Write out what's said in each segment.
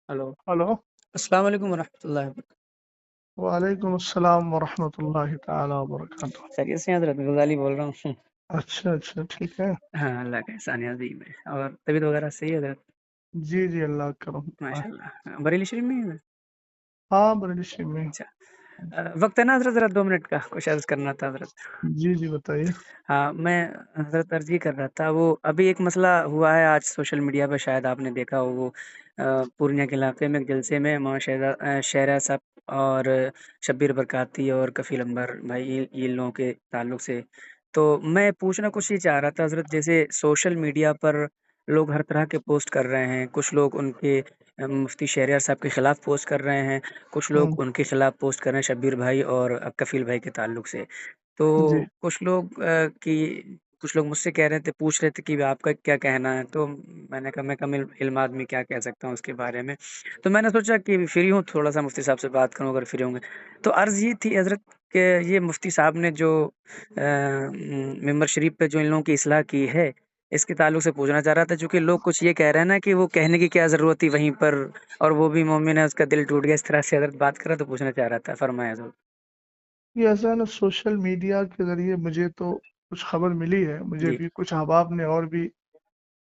Hello. Hello. अस्सलाम वालेकुम वरहमतुल्लाहि वबरकातुहू। वालेकुम अस्सलाम वरहमतुल्लाहि ताला वबरकातुह। खैरियत से हज़रत गज़ाली बोल रहा हूँ। अच्छा अच्छा, ठीक है। हाँ, अल्लाह का एहसान है अज़ीम है। और तबीयत वगैरह सही है हज़रत? जी जी, अल्लाह का करम है। माशाअल्लाह। बरेली शरीफ में ही है? हाँ, बरेली में। अच्छा। वक्त है ना हज़रत, ज़रा 2 मिनट का कुछ अर्ज़ करना था हज़रत। जी जी, बताइए। हाँ, मैं हज़रत अर्ज़ ये कर रहा था, वो अभी एक मसला हुआ है आज सोशल मीडिया पे, शायद आपने देखा हो। वो पूर्णिया के इलाके में एक जलसे में शहरा साहब और शब्बीर बरकाती और कफ़ील अंबर भाई, ये लोगों के ताल्लुक से। तो मैं पूछना कुछ ये चाह रहा था हज़रत, जैसे सोशल मीडिया पर लोग हर तरह के पोस्ट कर रहे हैं। कुछ लोग उनके मुफ्ती शहरियार साहब के खिलाफ पोस्ट कर रहे हैं, कुछ हम्म। लोग उनके खिलाफ पोस्ट कर रहे हैं शब्बीर भाई और कफ़ील भाई के ताल्लुक से। तो जी कुछ लोग मुझसे कह रहे थे, पूछ रहे थे कि आपका क्या कहना है? तो मैंने कहा, मैं कम इल्म आदमी क्या कह सकता हूँ उसके बारे में। तो मैंने सोचा कि फ्री हूँ, थोड़ा-सा मुफ्ती साहब से बात करूँ अगर फ्री होंगे। तो अर्ज़ ये थी हज़रत कि ये मुफ्ती साहब ने जो मिंबर शरीफ पे जो इन लोगों की इस्लाह की है, इसके ताल्लुक से पूछना चाह रहा था। चूँकि लोग कुछ ये कह रहे हैं ना कि वो कहने की क्या ज़रूरत थी वहीं पर, और वो भी मोमिन है, उसका दिल टूट गया। इस तरह से हज़रत बात कर रहा, तो पूछना चाह रहा था। फरमाएँ हज़रत। ये ऐसा है ना, सोशल मीडिया के जरिए मुझे तो कुछ खबर मिली है। मुझे जी, भी कुछ अहबाब ने और भी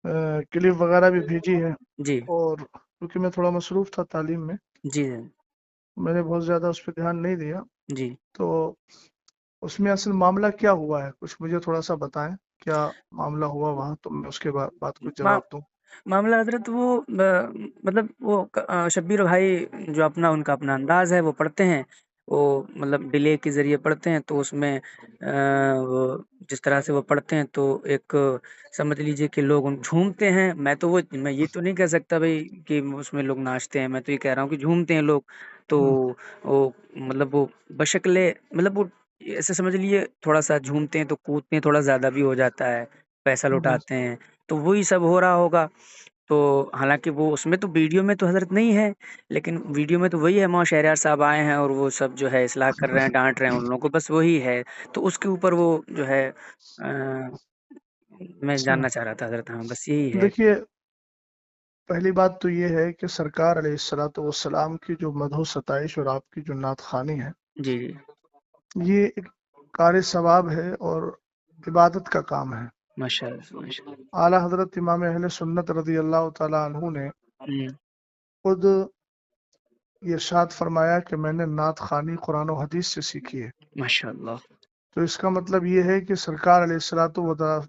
क्लिप वगैरह भी भेजी है। जी, और क्योंकि मैं थोड़ा मसरूफ था तालीम में, जी, मैंने बहुत ज़्यादा उस पर ध्यान नहीं दिया। जी। तो उसमें असल मामला क्या हुआ है, कुछ मुझे थोड़ा सा बताएं। क्या मामला हुआ वहाँ, तो मैं उसके बाद कुछ मा जवाब दूं। मामला हज़रत वो मतलब वो शब्बीर भाई जो उनका अपना अंदाज़ है, वो पढ़ते हैं। वो मतलब डिले के ज़रिए पढ़ते हैं, तो उसमें वो जिस तरह से वो पढ़ते हैं, तो एक समझ लीजिए कि लोग उन झूमते हैं। मैं ये तो नहीं कह सकता भई कि उसमें लोग नाचते हैं, मैं तो ये कह रहा हूँ कि झूमते हैं लोग। तो हम्म, वो मतलब वो बशक्ले मतलब वो ऐसे समझ लीजिए, थोड़ा-सा झूमते हैं तो कूदते हैं, थोड़ा ज़्यादा भी हो जाता है, पैसा हम्म, लुटाते हैं। तो वही सब हो रहा होगा। तो हालाँकि वो उसमें तो वीडियो में तो हज़रत नहीं है, लेकिन वीडियो में तो वही है, मौलाना शहरयार साहब आए हैं और वो सब जो है इस्लाह कर रहे हैं, डाँट रहे हैं उन लोगों को, बस वही है। तो उसके ऊपर वो जो है मैं अच्छा। जानना चाह रहा था हज़रत, हाँ, बस यही है। देखिए, पहली बात तो ये है कि सरकार अलैहिस्सलातु वस्सलाम की जो मदहो सताइश और आपकी जो नात खानी है, जी, जी। ये एक कार सवाब है और इबादत का काम है। माशाअल्लाह, माशाअल्लाह। आला हजरत इमाम अहले सुन्नत रदी अल्लाह तआला अन्हु ने हुँ, खुद ये इरशाद फरमाया कि मैंने नात खानी कुरान और हदीस से सीखी है। माशाअल्लाह। तो इसका मतलब ये है कि सरकार अलैहिस्सलातु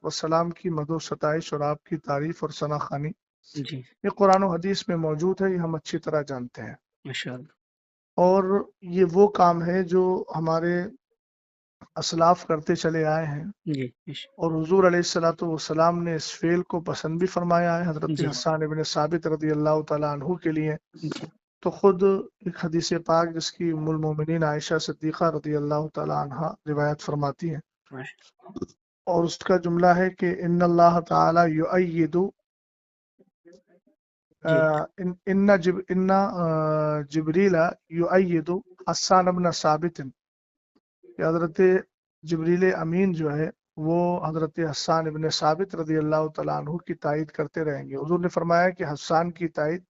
वस्सलाम की मदहो सताइश और आपकी तारीफ और सना खानी जी, ये कुरान और हदीस में मौजूद है, ये हम अच्छी तरह जानते हैं। माशाअल्लाह। और ये वो काम है जो हमारे असलाफ करते चले आए हैं। जी, और हुजूर अलैहिस्सलातु वस्सलाम ने इस फेल को पसंद भी फरमाया है हजरत जी, हसन इब्न साबित रदी अल्लाह तआला अन्हु के लिए। जी, तो खुद एक हदीस पाक जिसकी उम्मुल मोमिनीन आयशा सिद्दीक़ा रदी अल्लाह तआला अन्हा रिवायत फरमाती हैं, माश और उसका जुमला है कि इन्नल्लाह तआला युअय्यिदु जी, इन्ना जिब्रीला युअय्यिदु हस्सान इब्न साबित, कि हजरत जिब्रील अमीन जो है वो हजरत हस्सान इब्न साबित रदी अल्लाह तआला अन्हु की तायद करते रहेंगे। हुजूर ने फरमाया कि हस्सान की तायद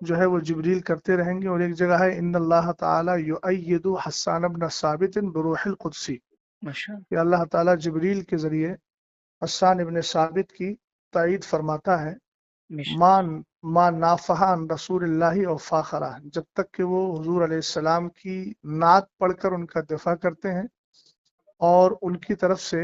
जो है वो जिब्रील करते रहेंगे। और एक जगह है इन्नल्लाह ताला युअय्यिदु हस्सान इब्न साबित बिरूहिल कुदसी, माशाअल्लाह। कि अल्लाह ताला जिब्रील के जरिए हस्सान इब्न साबित की तायद फरमाता है। बेशक, मान मा नाफहान रसूलुल्लाहि और फाखरा, जब तक कि वो हुजूर अलैहिस्सलाम की नात पढ़कर उनका दिफा करते हैं और उनकी तरफ से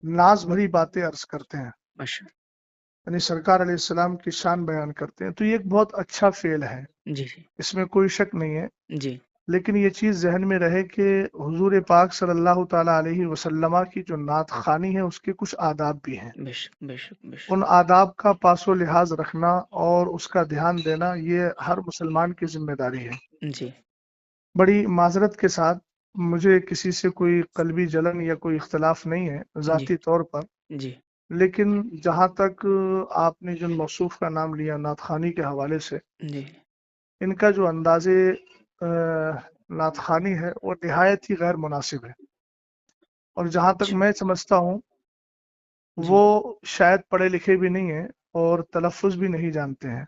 नाज भरी बातें अर्ज करते हैं, माशा यानी सरकार अलैहिस्सलाम की शान बयान करते हैं। तो ये एक बहुत अच्छा फेल है, जी, जी, इसमें कोई शक नहीं है। जी। लेकिन ये चीज़ जहन में रहे कि हुजूर पाक सल्लल्लाहु ताला अलैहि वसल्लम की जो नात खानी है उसके कुछ आदाब भी हैं। बेशक, बेशक, बेशक। उन आदाब का पासो लिहाज रखना और उसका ध्यान देना ये हर मुसलमान की जिम्मेदारी है। जी, बड़ी माजरत के साथ, मुझे किसी से कोई कल्बी जलन या कोई इख्तलाफ नहीं है जी, ज़ाती तौर पर। जी, लेकिन जहाँ तक आपने जिन मौसूफ का नाम लिया नात खानी के हवाले से, जी, इनका जो अंदाज़े नात खानी है वो निहायत ही गैर मुनासिब है। और जहाँ तक अच्छा, मैं समझता हूँ जी, वो शायद पढ़े लिखे भी नहीं है और तलफ़ुज़ भी नहीं जानते हैं।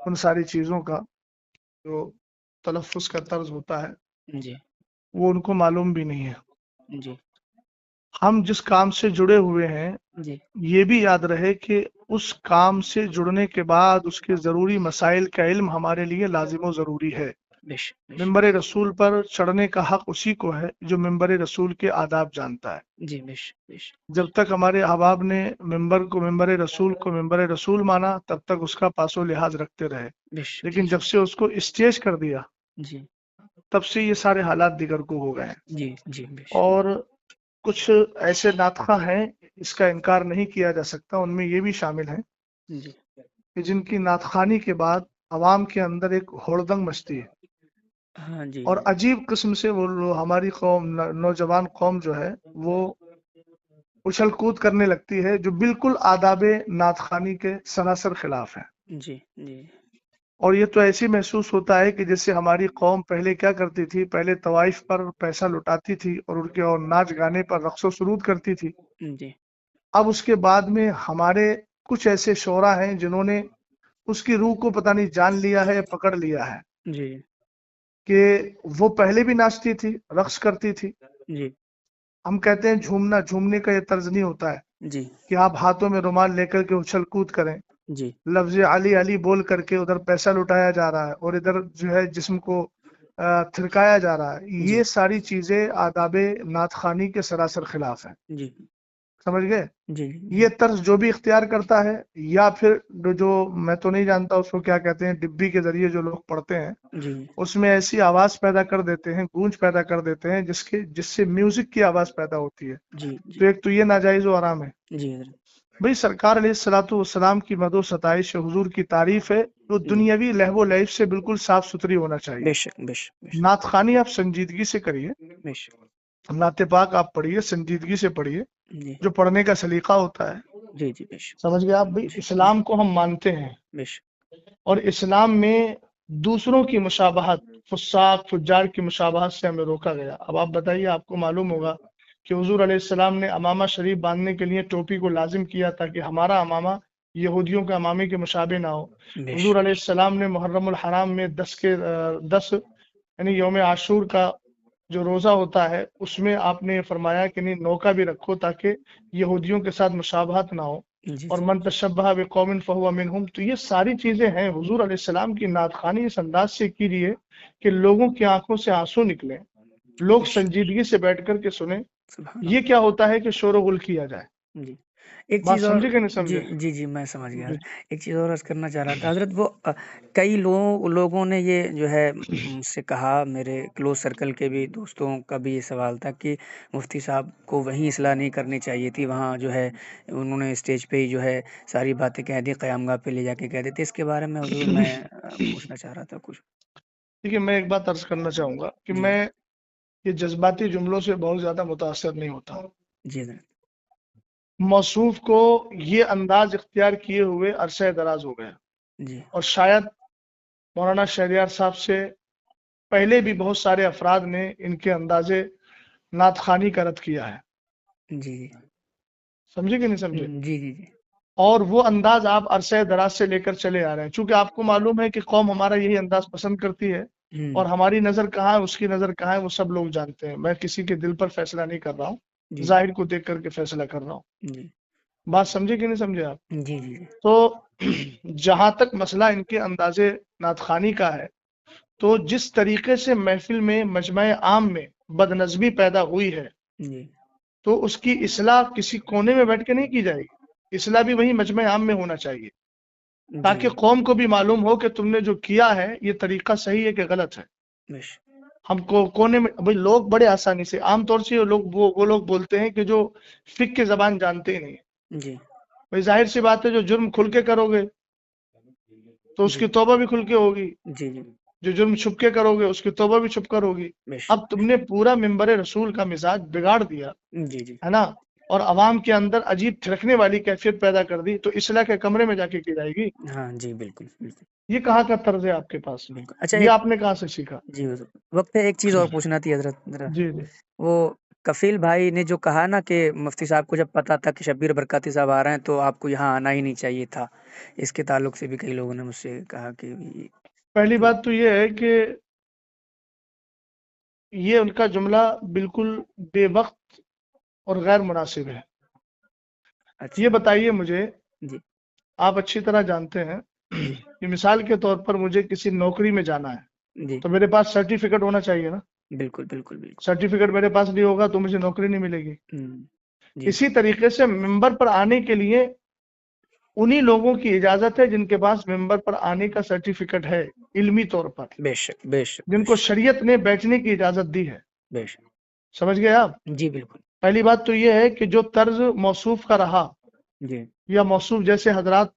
उन सारी चीज़ों का जो तलफ़्फ़ुज़ का तर्ज होता है जी, वो उनको मालूम भी नहीं है। जी, हम जिस काम से जुड़े हुए हैं जी, ये भी याद रहे कि उस काम से जुड़ने के बाद उसके ज़रूरी मसाइल का इल्म हमारे लिए लाज़िम व ज़रूरी है। बेशक, बेशक। मिंबर रसूल पर चढ़ने का हक उसी को है जो मिंबर रसूल के आदाब जानता है। जी, बेशक, बेशक। जब तक हमारे अहबाब ने मिंबर रसूल को मिंबर रसूल माना तब तक उसका पासो लिहाज रखते रहे, बेशक, लेकिन जब बेशक। से उसको स्टेज कर दिया जी, तब से ये सारे हालात दिगर को हो गए हैं। जी, जी, बेशक। और कुछ ऐसे नातखा हैं इसका इनकार नहीं किया जा सकता, उनमें ये भी शामिल हैं जी, कि जिनकी नातखानी के बाद अवाम के अंदर एक होड़दंग मचती है हाँ जी, और अजीब किस्म से वो हमारी कौम नौजवान कौम जो है वो उछल कूद करने लगती है जो बिल्कुल आदाबे नातखानी के सरासर खिलाफ है। जी, जी, और ये तो ऐसे महसूस होता है कि जैसे हमारी कौम पहले क्या करती थी, पहले तवाइफ पर पैसा लुटाती थी और उनके और नाच गाने पर रक्स व सुरूद करती थी। जी, अब उसके बाद में हमारे कुछ ऐसे शोरा हैं जिन्होंने उसकी रूह को पता नहीं जान लिया है, पकड़ लिया है जी, कि वो पहले भी नाचती थी, रक्स करती थी। जी, हम कहते हैं झूमना, झूमने का ये तर्ज नहीं होता है जी, कि आप हाथों में रुमाल लेकर के उछल कूद करें, जी, लफ्ज अली अली बोल करके उधर पैसा लुटाया जा रहा है और इधर जो है जिस्म को थिरकाया जा रहा है। जी, ये सारी चीजें आदाबे नातखानी के सरासर खिलाफ है। जी, समझ गए? जी, ये जी, तर्ज जो भी इख्तियार करता है या फिर जो मैं तो नहीं जानता उसको क्या कहते हैं, डिब्बी के जरिए जो लोग पढ़ते हैं जी, उसमें ऐसी आवाज पैदा कर देते हैं, गूंज पैदा कर देते हैं जिससे म्यूजिक की आवाज पैदा होती है। जी, तो एक तो ये नाजायज व हराम है। जी, हज़रत। भाई सरकार अलैहिस्सलातु वस्सलाम की मदो सताइश हुजूर की तारीफ है तो जी, दुनियावी लहवो लैब से बिल्कुल साफ सुथरी होना चाहिए। बेशक, बेशक, बेशक, नातखानी आप संजीदगी से करिए, बेशक। नाते पाक आप पढ़िए, संजीदगी से पढ़िए, जी, जो पढ़ने का सलीका होता है। जी, जी, बेशक। समझ गए आप? भाई जी, जी, इस्लाम को हम मानते हैं बेशक। और इस्लाम में दूसरों की मुशाबहत, फुस्साक फुज्जार की मुशाबहत से हमें रोका गया। अब आप बताइए, आपको मालूम होगा कि हुजूर अलैहिस्सलाम ने अमामा शरीफ बांधने के लिए टोपी को लाजिम किया ताकि हमारा अमामा यहूदियों के अमामे के मुशाबे ना हो। हुजूर बेशक, अलैहिस्सलाम ने मुहर्रमुल हराम में 10 यानी यौम आशूर का जो रोजा होता है उसमें आपने फरमाया कि नहीं, नौका भी रखो ताकि यहूदियों के साथ मुशाबहत ना हो। जी, और जी, मन तशब्बह बिकौमिन फहुवा मिनहुम, तो ये सारी चीजें हैं। हुजूर अलैहिस्सलाम की नातखानी इस अंदाज से कीजिए कि लोगों की आंखों से आंसू निकले, लोग बेशक, संजीदगी से बैठ कर के सुने। सुभान ये अल्लाह। क्या होता है कि शोर गुल किया जाए। जी। एक बात चीज़ और। समझे कि नहीं जी, समझे? जी, जी, मैं समझ गया। जी एक चीज़ और अर्ज़ करना चाह रहा था हज़रत, वो कई लोगों ने ये जो है मुझसे कहा, मेरे क्लोज़ सर्कल के भी दोस्तों का भी ये सवाल था कि मुफ्ती साहब को वहीं इस्लाह नहीं करनी चाहिए थी, वहाँ जो है उन्होंने स्टेज पे ही जो है सारी बातें कह दी, क़यामगाह पे ले जाके कह देते। इसके बारे में हुज़ूर मैं पूछना चाह रहा था कुछ? देखिए, मैं एक बात अर्ज करना चाहूंगा कि जी, मैं ये जज्बाती जुमलों से बहुत ज्यादा मुतासर नहीं होता। जी हज़रत। मौसूफ को ये अंदाज इख्तियार किए हुए अरसे दराज हो गया जी, और शायद मौलाना शहरियार साहब से पहले भी बहुत सारे अफराद ने इनके अंदाजे नातखानी का रद्द किया है। जी, समझे कि नहीं समझे? जी, जी, जी। और वो अंदाज आप अरसे दराज से लेकर चले आ रहे हैं, चूंकि आपको मालूम है कि कौम हमारा यही अंदाज पसंद करती है और हुँ, हमारी नजर कहाँ है, उसकी नजर कहाँ है, वो सब लोग जानते हैं। मैं किसी के दिल पर फैसला नहीं कर रहा हूँ, जी, जाहिर को देख करके फैसला कर रहा हूँ। जी, बात समझे कि नहीं समझे आप? जी, जी, जी, तो जहां तक मसला इनके अंदाजे नातखानी का है, तो जिस तरीके से महफिल में मजमा आम में बदनज़मी पैदा हुई है जी, तो उसकी इस्लाह किसी कोने में बैठ के नहीं की जाएगी, इस्लाह भी वही मजमा आम में होना चाहिए जी, ताकि कौम को भी मालूम हो कि तुमने जो किया है ये तरीका सही है कि गलत है। बेश हमको कोने में भाई लोग बड़े आसानी से, आमतौर से वो लोग बोलते हैं कि जो फिक की जबान जानते ही नहीं है। जी, भाई जाहिर सी बात है, जो जुर्म खुल के करोगे तो जी, उसकी तौबा भी खुल के होगी, जी, जी, जो जुर्म छुप के करोगे उसकी तौबा भी छुप कर होगी। बेश अब तुमने पूरा मिंबर रसूल का मिजाज बिगाड़ दिया जी, जी, है ना, और अवाम के अंदर अजीब थिरकने वाली कैफियत पैदा कर दी, तो इस्लाह के कमरे में जाके की जाएगी। हाँ जी, बिल्कुल, बिल्कुल, ये कहाँ का तर्ज है आपके पास? बिल्कुल। अच्छा, ये एक आपने कहाँ से सीखा? जी हुज़ूर, वक़्त है, एक चीज़ और पूछना थी हज़रत ज़रा। जी जी वो کفیل بھائی نے جو کہا نا کہ مفتی صاحب کو جب پتا تھا کہ شبیر برکاتی صاحب آ رہے ہیں تو آپ کو یہاں آنا ہی نہیں چاہیے تھا، اس کے تعلق سے بھی کئی لوگوں نے مجھ سے کہا کہ پہلی بات تو یہ ہے کہ یہ ان کا جملہ بالکل بے وقت اور غیر مناسب ہے۔ اچھا یہ بتائیے مجھے، جی آپ اچھی طرح جانتے ہیں جی کہ مثال کے طور پر مجھے کسی نوکری میں جانا ہے جی تو میرے پاس سرٹیفکیٹ ہونا چاہیے نا۔ بالکل بالکل بالکل سرٹیفکیٹ میرے پاس نہیں ہوگا تو مجھے نوکری نہیں ملے گی۔ جی اسی طریقے سے ممبر پر آنے کے لیے انہی لوگوں کی اجازت ہے جن کے پاس ممبر پر آنے کا سرٹیفکیٹ ہے علمی طور پر، بے شک بے شک جن کو شریعت نے بیٹھنے کی اجازت دی ہے۔ بے شک سمجھ گئے آپ؟ جی بالکل پہلی بات تو یہ ہے کہ جو طرز موصوف کا رہا جی یا موصوف جیسے حضرات،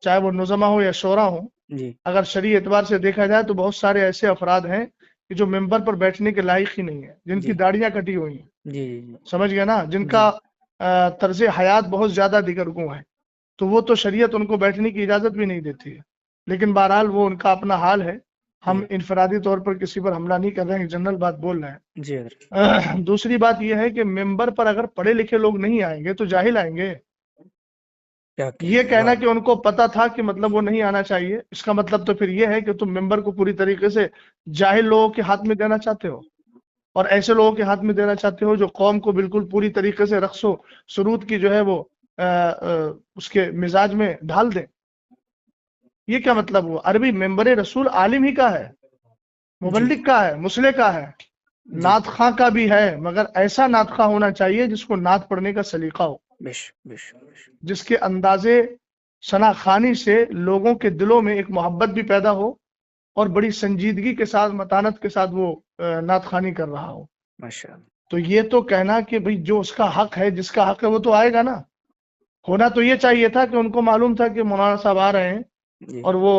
چاہے وہ نظما ہو یا شورا ہو، جی اگر شرعی اعتبار سے دیکھا جائے تو بہت سارے ایسے افراد ہیں کہ جو ممبر پر بیٹھنے کے لائق ہی نہیں ہیں، جن کی جی داڑیاں کٹی ہوئی ہیں، جی جی سمجھ گئے نا، جن جی کا طرز حیات بہت زیادہ دیگرگوں ہے، تو وہ تو شریعت ان کو بیٹھنے کی اجازت بھی نہیں دیتی ہے۔ لیکن بہرحال وہ ان کا اپنا حال ہے، ہم جی انفرادی طور پر کسی پر حملہ نہیں کر رہے ہیں، جنرل بات بول رہے ہیں۔ جی حضرت دوسری بات یہ ہے کہ ممبر پر اگر پڑھے لکھے لوگ نہیں آئیں گے تو جاہل آئیں گے۔ کیا یہ کہنا ہے، کہنا واہ کہ ان کو پتا تھا کہ مطلب وہ نہیں آنا چاہیے، اس کا مطلب تو پھر یہ ہے کہ تم ممبر کو پوری طریقے سے جاہل لوگوں کے ہاتھ میں دینا چاہتے ہو، اور ایسے لوگوں کے ہاتھ میں دینا چاہتے ہو جو قوم کو بالکل پوری طریقے سے رقص و سرود کی جو ہے وہ اس کے مزاج میں ڈھال دیں۔ یہ کیا مطلب ہوا؟ عربی ممبر رسول عالم ہی کا ہے، جی مبلغ کا ہے، مصلح کا ہے، جی نعت خواں کا بھی ہے، مگر ایسا نعت خواں ہونا چاہیے جس کو نعت پڑھنے کا سلیقہ ہو، بے شک بے شک بے شک جس کے اندازے ثنا خوانی سے لوگوں کے دلوں میں ایک محبت بھی پیدا ہو اور بڑی سنجیدگی کے ساتھ، متانت کے ساتھ وہ نعت خوانی کر رہا ہو۔ ماشاء اللہ تو یہ تو کہنا کہ بھئی جو اس کا حق ہے، جس کا حق ہے وہ تو آئے گا نا۔ ہونا تو یہ چاہیے تھا کہ ان کو معلوم تھا کہ مولانا صاحب آ رہے ہیں جی اور وہ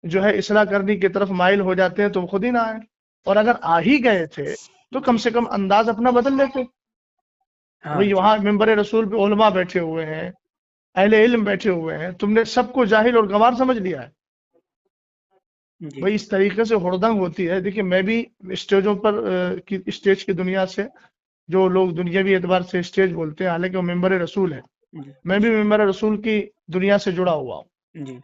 جو ہے اصلاح کرنے کی طرف مائل ہو جاتے ہیں تو وہ خود ہی نہ آئے، اور اگر آ ہی گئے تھے تو کم جی سے کم انداز اپنا بدل لیتے۔ ہاں بھئی جی وہاں ممبر رسول پہ علماء بیٹھے ہوئے ہیں، اہل علم بیٹھے ہوئے ہیں، تم نے سب کو جاہل اور گنوار سمجھ لیا ہے۔ جی بھئی اس طریقے سے ہڑدنگ ہوتی ہے۔ دیکھیے میں بھی اسٹیجوں پر اسٹیج کی دنیا سے، جو لوگ دنیاوی اعتبار سے اسٹیج بولتے ہیں، حالانکہ وہ ممبر رسول ہے، جی میں بھی ممبر رسول کی دنیا سے جڑا ہوا ہوں۔ جی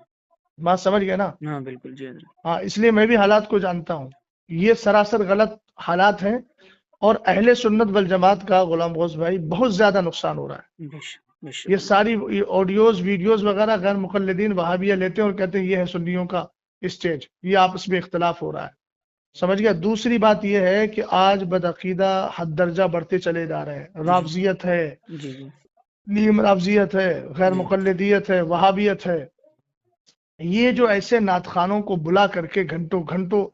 بات سمجھ گئے نا؟ ہاں بالکل جی حضرت ہاں، اس لیے میں بھی حالات کو جانتا ہوں۔ یہ سراسر غلط حالات ہیں، اور اہل سنت والجماعت کا غلام غوث بھائی بہت زیادہ نقصان ہو رہا ہے۔ بے شک بے یہ شک ساری آڈیوز ویڈیوز وغیرہ غیر مقلدین وہابیہ لیتے ہیں اور کہتے ہیں یہ ہے سنیوں کا اسٹیج، یہ آپس میں اختلاف ہو رہا ہے۔ سمجھ گیا؟ دوسری بات یہ ہے کہ آج بدعقیدہ حد درجہ بڑھتے چلے جا رہے ہیں، جی رافضیت ہے، جی جی نیم رافضیت ہے، غیر جی مقلدیت ہے، وہابیت ہے۔ یہ جو ایسے نعت خوانوں کو بلا کر کے گھنٹوں گھنٹوں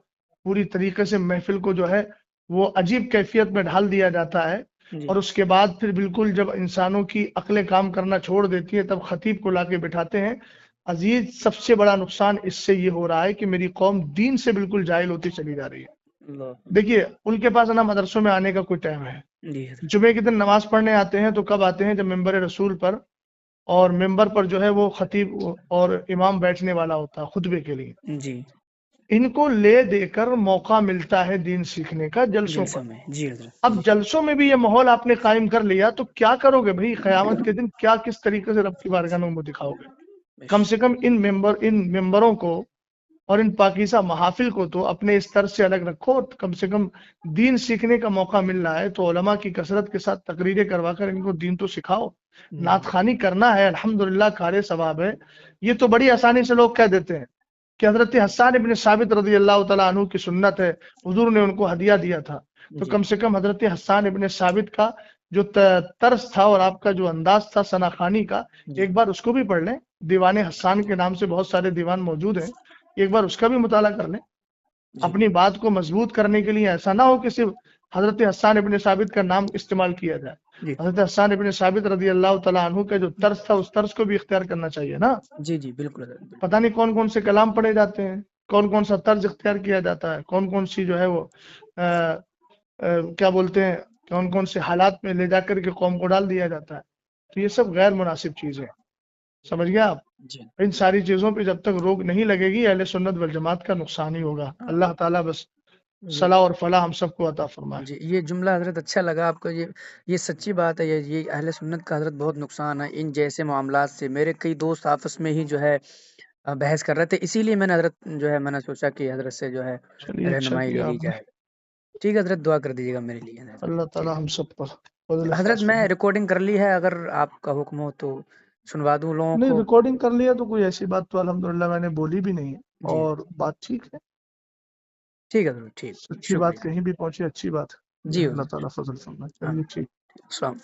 پوری طریقے سے محفل کو جو ہے وہ عجیب کیفیت میں ڈھال دیا جاتا ہے، جی اور اس کے بعد پھر بالکل جب انسانوں کی عقلیں کام کرنا چھوڑ دیتی ہے تب خطیب کو لا کے بٹھاتے ہیں۔ عزیز، سب سے بڑا نقصان اس سے یہ ہو رہا ہے کہ میری قوم دین سے بالکل جاہل ہوتی چلی جا رہی ہے۔ اللہ دیکھیے ان کے پاس نا مدرسوں میں آنے کا کوئی ٹائم ہے، جی حضرت جمعے کے دن نماز پڑھنے آتے ہیں تو کب آتے ہیں؟ جب ممبر رسول پر اور ممبر پر جو ہے وہ خطیب اور امام بیٹھنے والا ہوتا ہے خطبے کے لیے، جی ان کو لے دے کر موقع ملتا ہے دین سیکھنے کا جلسوں پر۔ جلسوں میں جی حضرت اب جی جلسوں میں بھی یہ ماحول آپ نے قائم کر لیا تو کیا کرو گے بھائی؟ قیامت کے دن کیا کس طریقے سے رب کی بارگاہ میں دکھاؤ گے؟ بے کم شک سے کم ان ممبروں کو اور ان پاکیزہ محافل کو تو اپنے اس طرز سے الگ رکھو۔ کم سے کم دین سیکھنے کا موقع مل رہا ہے تو علماء کی کثرت کے ساتھ تقریریں کروا کر ان کو دین تو سکھاؤ۔ نعت خوانی کرنا ہے، الحمدللہ کار ثواب ہے۔ یہ تو بڑی آسانی سے لوگ کہہ دیتے ہیں کہ حضرت حسان ابن ثابت رضی اللہ تعالیٰ عنہ کی سنت ہے، حضور نے ان کو ہدیہ دیا تھا، تو جی کم سے کم حضرت حسان ابن ثابت کا جو طرز تھا اور آپ کا جو انداز تھا ثنا خوانی کا، جی ایک بار اس کو بھی پڑھ لیں۔ دیوان حسان کے نام سے بہت سارے دیوان موجود ہیں، ایک بار اس کا بھی مطالعہ کر لیں۔ جی اپنی بات کو مضبوط کرنے کے لیے ایسا نہ ہو کہ صرف حضرت حسان ابن ثابت کا نام استعمال کیا جائے۔ جی حضرت حسان ابن ثابت رضی اللہ تعالیٰ عنہ کا جو طرز تھا اس طرز کو بھی اختیار کرنا چاہیے نا۔ جی جی بالکل حضرت بالکل پتہ نہیں کون کون سے کلام پڑھے جاتے ہیں، کون کون سا طرز اختیار کیا جاتا ہے، کون کون سی جو ہے وہ کیا بولتے ہیں، کون کون سے حالات میں لے جا کر کے قوم کو ڈال دیا جاتا ہے۔ تو یہ سب غیر مناسب چیزیں ہیں، سمجھ گیا آپ؟ جی ان ساری چیزوں پہ جب تک روک نہیں لگے گی اہل سنت والجماعت کا نقصان ہی ہوگا۔ اللہ تعالیٰ بس صلاح اور فلاح ہم سب کو عطا فرمائے. جی یہ جملہ حضرت اچھا لگا آپ کو. یہ سچی بات ہے. یہ اہل سنت کا حضرت بہت نقصان ہے ان جیسے معاملات سے. میرے کئی دوست آپس میں ہی جو ہے بحث کر رہے تھے, اسی لیے میں نے حضرت جو ہے میں نے سوچا کہ حضرت سے جو ہے چلیے اچھا رہنمائی لے کیا لی آپ نے. جائے. ٹھیک ہے حضرت, دعا کر دیجیے گا میرے لیے. اللہ ٹھیک تعالی ہم سب پر فضل ہے حضرت, خاص میں فرمائے. ریکارڈنگ کر لی ہے, اگر آپ کا حکم ہو تو سنوا دوں لوگوں نہیں کو. ریکارڈنگ کر لیا تو کوئی ایسی بات تو الحمدللہ میں نے بولی بھی نہیں ہے, جی اور بات ٹھیک ہے. ٹھیک ہے حضرت, ٹھیک, سچی بات شکریہ. کہیں بھی پہنچے اچھی بات ہے. جی اللہ حضرت, تعالیٰ فضل فرمائے. ہاں, چلیے ٹھیک. السلام.